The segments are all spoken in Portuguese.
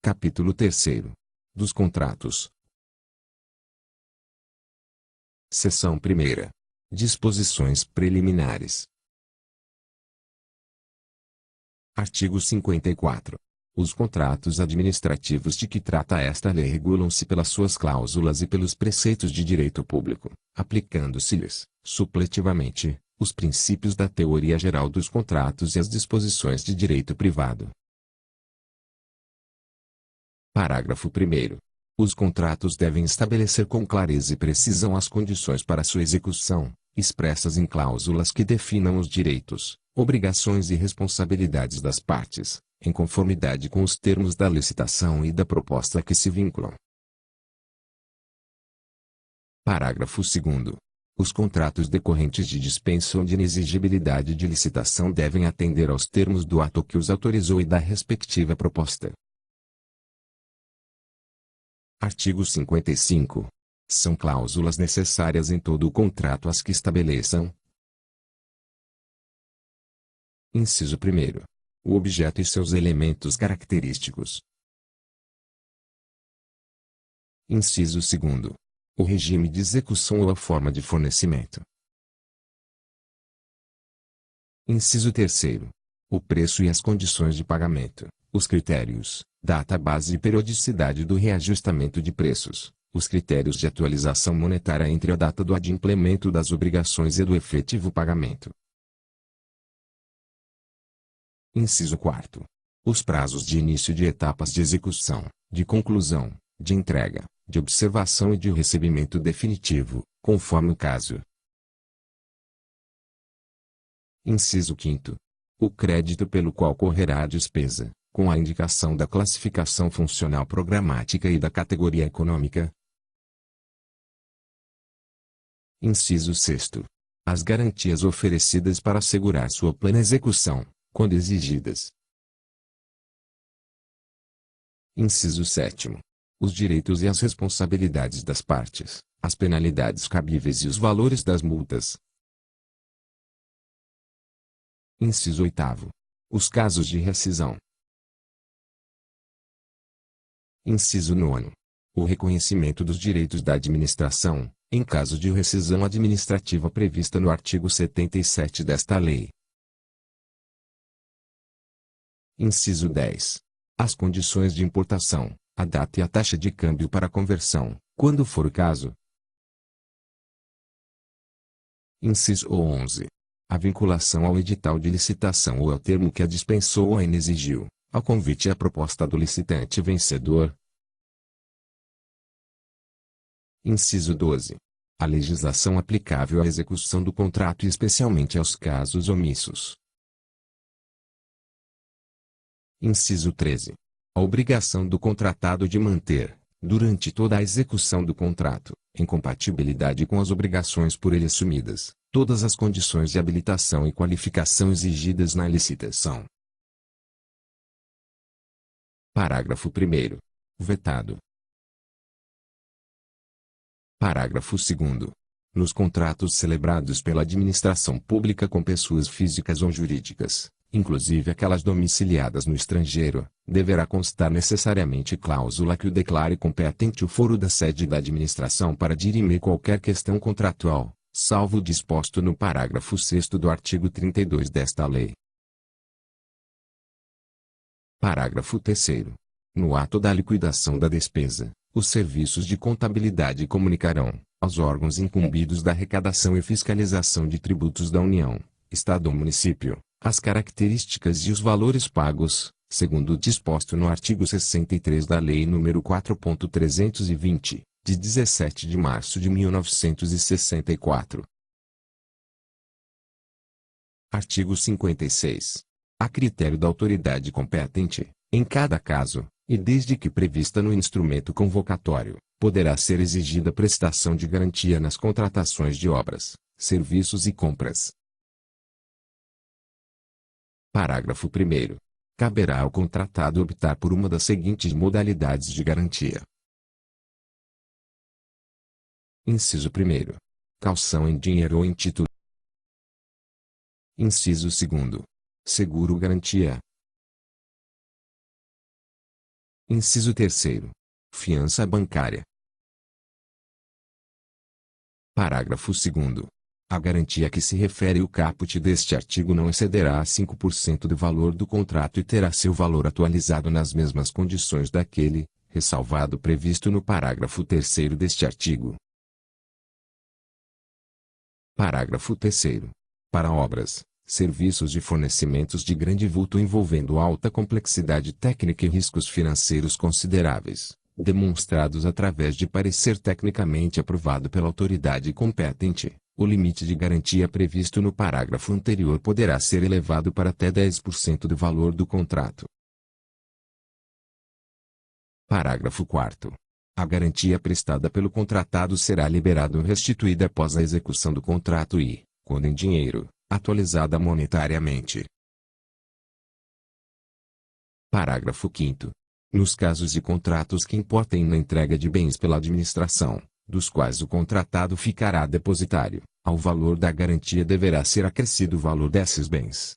Capítulo 3º. Dos contratos. Seção 1ª. Disposições preliminares. Artigo 54. Os contratos administrativos de que trata esta lei regulam-se pelas suas cláusulas e pelos preceitos de direito público, aplicando-se-lhes, supletivamente, os princípios da teoria geral dos contratos e as disposições de direito privado. Parágrafo 1º. Os contratos devem estabelecer com clareza e precisão as condições para sua execução, expressas em cláusulas que definam os direitos, obrigações e responsabilidades das partes, em conformidade com os termos da licitação e da proposta a que se vinculam. Parágrafo 2º. Os contratos decorrentes de dispensa ou de inexigibilidade de licitação devem atender aos termos do ato que os autorizou e da respectiva proposta. Artigo 55. São cláusulas necessárias em todo o contrato as que estabeleçam: Inciso 1º. O objeto e seus elementos característicos. Inciso 2º. O regime de execução ou a forma de fornecimento. Inciso 3º. O preço e as condições de pagamento, os critérios, data base e periodicidade do reajustamento de preços, os critérios de atualização monetária entre a data do adimplemento das obrigações e do efetivo pagamento. Inciso 4º. Os prazos de início de etapas de execução, de conclusão, de entrega, de observação e de recebimento definitivo, conforme o caso. Inciso 5º. O crédito pelo qual correrá a despesa, com a indicação da classificação funcional programática e da categoria econômica. Inciso 6º. As garantias oferecidas para assegurar sua plena execução, quando exigidas. Inciso 7º. Os direitos e as responsabilidades das partes, as penalidades cabíveis e os valores das multas. Inciso 8º. Os casos de rescisão. Inciso 9º. O reconhecimento dos direitos da administração, em caso de rescisão administrativa prevista no artigo 77 desta lei. Inciso 10. As condições de importação, a data e a taxa de câmbio para conversão, quando for o caso. Inciso 11. A vinculação ao edital de licitação ou ao termo que a dispensou ou a inexigiu, ao convite e à proposta do licitante vencedor. Inciso 12. A legislação aplicável à execução do contrato e especialmente aos casos omissos. Inciso 13. A obrigação do contratado de manter, durante toda a execução do contrato, em compatibilidade com as obrigações por ele assumidas, todas as condições de habilitação e qualificação exigidas na licitação. Parágrafo 1º. Vetado. Parágrafo 2º. Nos contratos celebrados pela administração pública com pessoas físicas ou jurídicas, inclusive aquelas domiciliadas no estrangeiro, deverá constar necessariamente cláusula que o declare competente o foro da sede da administração para dirimir qualquer questão contratual, salvo o disposto no parágrafo 6º do artigo 32 desta lei. Parágrafo 3º. No ato da liquidação da despesa, os serviços de contabilidade comunicarão, aos órgãos incumbidos da arrecadação e fiscalização de tributos da União, Estado ou Município, as características e os valores pagos, segundo o disposto no artigo 63 da Lei nº 4.320, de 17 de março de 1964. Artigo 56. A critério da autoridade competente, em cada caso, e desde que prevista no instrumento convocatório, poderá ser exigida prestação de garantia nas contratações de obras, serviços e compras. Parágrafo 1º. Caberá ao contratado optar por uma das seguintes modalidades de garantia. Inciso 1º. Caução em dinheiro ou em título. Inciso 2º. Seguro-garantia. Inciso terceiro. Fiança bancária. Parágrafo 2º. A garantia a que se refere o caput deste artigo não excederá a 5% do valor do contrato e terá seu valor atualizado nas mesmas condições daquele, ressalvado previsto no parágrafo 3º deste artigo. Parágrafo 3º. Para obras, serviços e fornecimentos de grande vulto envolvendo alta complexidade técnica e riscos financeiros consideráveis, demonstrados através de parecer tecnicamente aprovado pela autoridade competente, o limite de garantia previsto no parágrafo anterior poderá ser elevado para até 10% do valor do contrato. Parágrafo 4º. A garantia prestada pelo contratado será liberada ou restituída após a execução do contrato e, quando em dinheiro, atualizada monetariamente. Parágrafo 5º. Nos casos de contratos que importem na entrega de bens pela administração, dos quais o contratado ficará depositário, ao valor da garantia deverá ser acrescido o valor desses bens.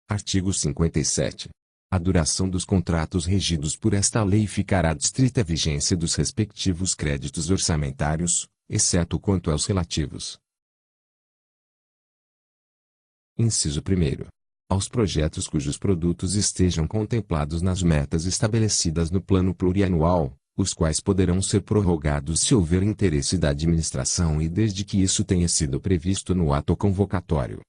Artigo 57. A duração dos contratos regidos por esta lei ficará adstrita à vigência dos respectivos créditos orçamentários, exceto quanto aos relativos. Inciso 1º. Aos projetos cujos produtos estejam contemplados nas metas estabelecidas no plano plurianual, os quais poderão ser prorrogados se houver interesse da administração e desde que isso tenha sido previsto no ato convocatório.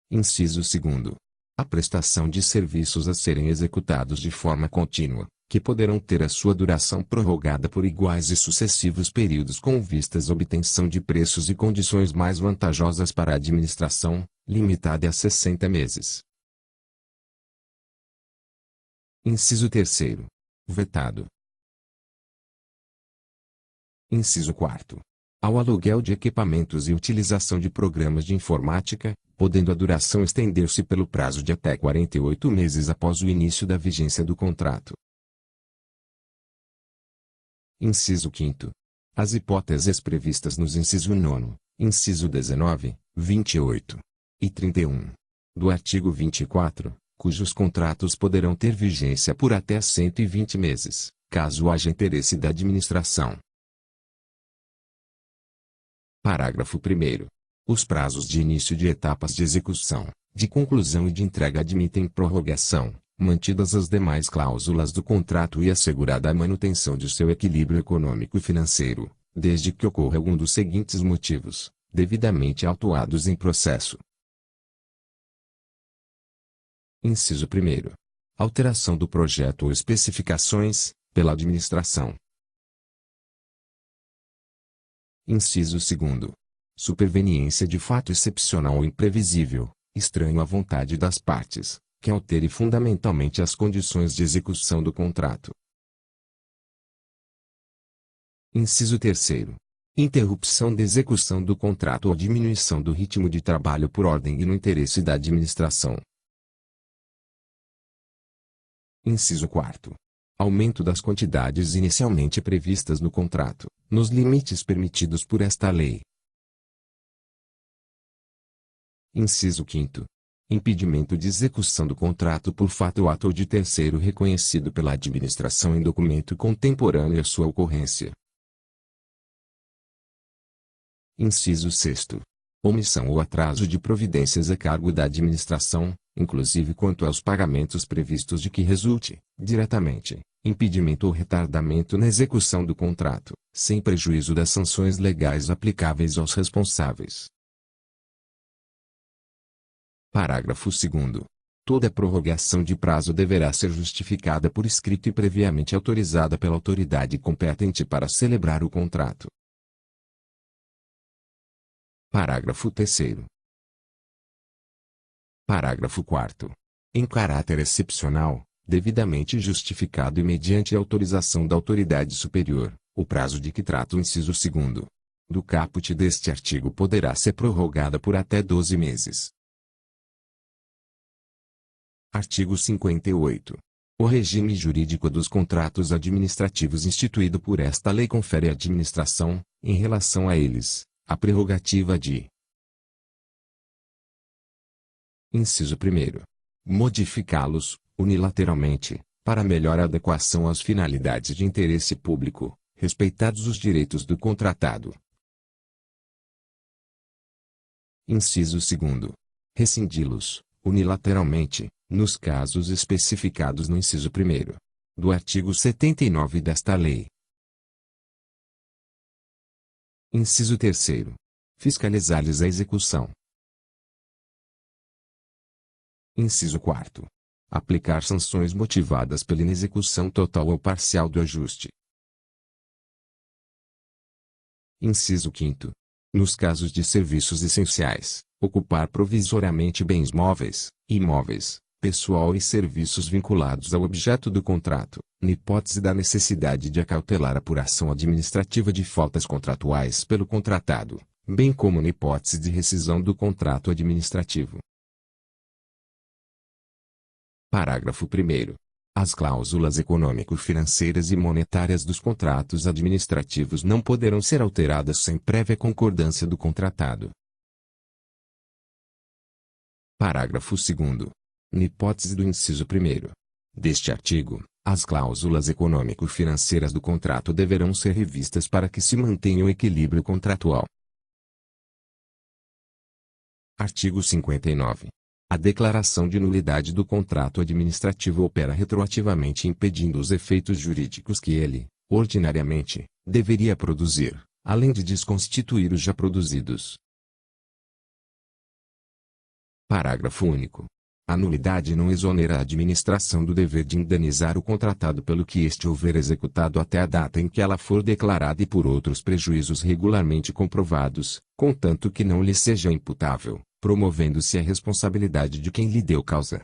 Inciso 2º. A prestação de serviços a serem executados de forma contínua, que poderão ter a sua duração prorrogada por iguais e sucessivos períodos com vistas à obtenção de preços e condições mais vantajosas para a administração, limitada a 60 meses. Inciso 3º. Vetado. Inciso 4º. Ao aluguel de equipamentos e utilização de programas de informática, podendo a duração estender-se pelo prazo de até 48 meses após o início da vigência do contrato. Inciso 5º. As hipóteses previstas nos inciso 9º, inciso 19, 28 e 31 do artigo 24, cujos contratos poderão ter vigência por até 120 meses, caso haja interesse da administração. Parágrafo 1º. Os prazos de início de etapas de execução, de conclusão e de entrega admitem prorrogação, mantidas as demais cláusulas do contrato e assegurada a manutenção de seu equilíbrio econômico e financeiro, desde que ocorra algum dos seguintes motivos, devidamente autuados em processo. Inciso 1º. Alteração do projeto ou especificações, pela administração. Inciso 2º. Superveniência de fato excepcional ou imprevisível, estranho à vontade das partes, que altere fundamentalmente as condições de execução do contrato. Inciso 3º. Interrupção da execução do contrato ou diminuição do ritmo de trabalho por ordem e no interesse da administração. Inciso 4º. Aumento das quantidades inicialmente previstas no contrato, nos limites permitidos por esta lei. Inciso 5º. Impedimento de execução do contrato por fato ou ato de terceiro reconhecido pela administração em documento contemporâneo à sua ocorrência. Inciso 6º. Omissão ou atraso de providências a cargo da administração, inclusive quanto aos pagamentos previstos de que resulte, diretamente, impedimento ou retardamento na execução do contrato, sem prejuízo das sanções legais aplicáveis aos responsáveis. Parágrafo 2º. Toda prorrogação de prazo deverá ser justificada por escrito e previamente autorizada pela autoridade competente para celebrar o contrato. Parágrafo 3º. Parágrafo 4º. Em caráter excepcional, devidamente justificado e mediante autorização da autoridade superior, o prazo de que trata o inciso 2º do caput deste artigo poderá ser prorrogado por até 12 meses. Artigo 58. O regime jurídico dos contratos administrativos instituído por esta lei confere à administração, em relação a eles, a prerrogativa de: Inciso 1º. modificá-los, unilateralmente, para melhor adequação às finalidades de interesse público, respeitados os direitos do contratado. Inciso 2º. Rescindi-los, unilateralmente, nos casos especificados no inciso 1º do artigo 79 desta lei. Inciso 3º. Fiscalizar-lhes a execução. Inciso 4º. Aplicar sanções motivadas pela inexecução total ou parcial do ajuste. Inciso 5º. Nos casos de serviços essenciais, ocupar provisoriamente bens móveis, imóveis, pessoal e serviços vinculados ao objeto do contrato, na hipótese da necessidade de acautelar a apuração administrativa de faltas contratuais pelo contratado, bem como na hipótese de rescisão do contrato administrativo. Parágrafo 1º. As cláusulas econômico-financeiras e monetárias dos contratos administrativos não poderão ser alteradas sem prévia concordância do contratado. Parágrafo 2º. Na hipótese do inciso 1º deste artigo, as cláusulas econômico-financeiras do contrato deverão ser revistas para que se mantenha o equilíbrio contratual. Artigo 59. A declaração de nulidade do contrato administrativo opera retroativamente impedindo os efeitos jurídicos que ele, ordinariamente, deveria produzir, além de desconstituir os já produzidos. Parágrafo único. A nulidade não exonera a administração do dever de indenizar o contratado pelo que este houver executado até a data em que ela for declarada e por outros prejuízos regularmente comprovados, contanto que não lhe seja imputável, promovendo-se a responsabilidade de quem lhe deu causa.